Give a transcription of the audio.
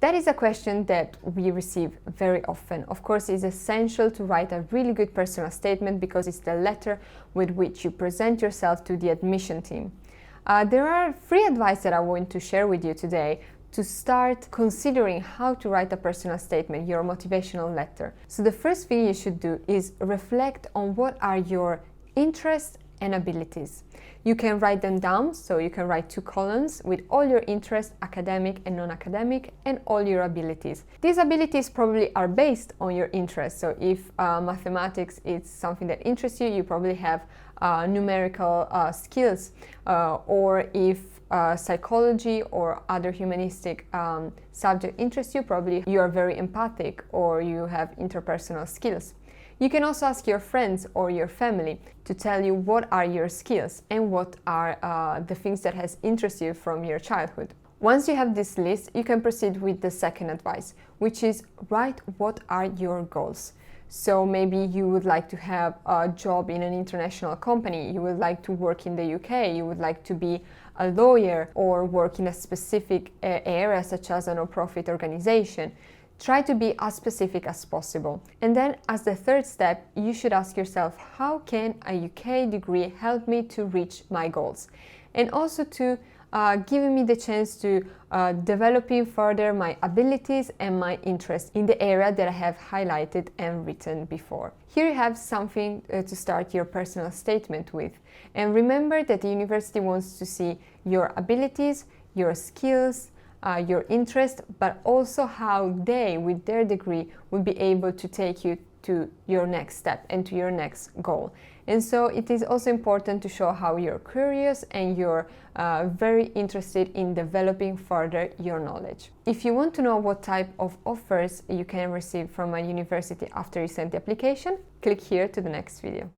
That is a question that we receive very often. Of course, it's essential to write a really good personal statement because it's the letter with which you present yourself to the admission team. There are free advice that I want to share with you today to start considering how to write a personal statement, your motivational letter. So the first thing you should do is reflect on what are your interests and abilities. You can write them down, so you can write 2 columns with all your interests, academic and non-academic, and all your abilities. These abilities probably are based on your interests. So if mathematics is something that interests you, you probably have numerical skills, or if psychology or other humanistic subject interests you, probably you are very empathic or you have interpersonal skills. You can also ask your friends or your family to tell you what are your skills and what are the things that has interested you from your childhood. Once you have this list, you can proceed with the second advice, which is write what are your goals. So maybe you would like to have a job in an international company, you would like to work in the UK, you would like to be a lawyer or work in a specific area such as a non-profit organization. Try to be as specific as possible. And then as the third step, you should ask yourself, how can a UK degree help me to reach my goals? And also to giving me the chance to developing further my abilities and my interest in the area that I have highlighted and written before. Here you have something to start your personal statement with. And remember that the university wants to see your abilities, your skills, your interest, but also how they, with their degree, will be able to take you to your next step and to your next goal. And so it is also important to show how you're curious and you're very interested in developing further your knowledge. If you want to know what type of offers you can receive from a university after you send the application, click here to the next video.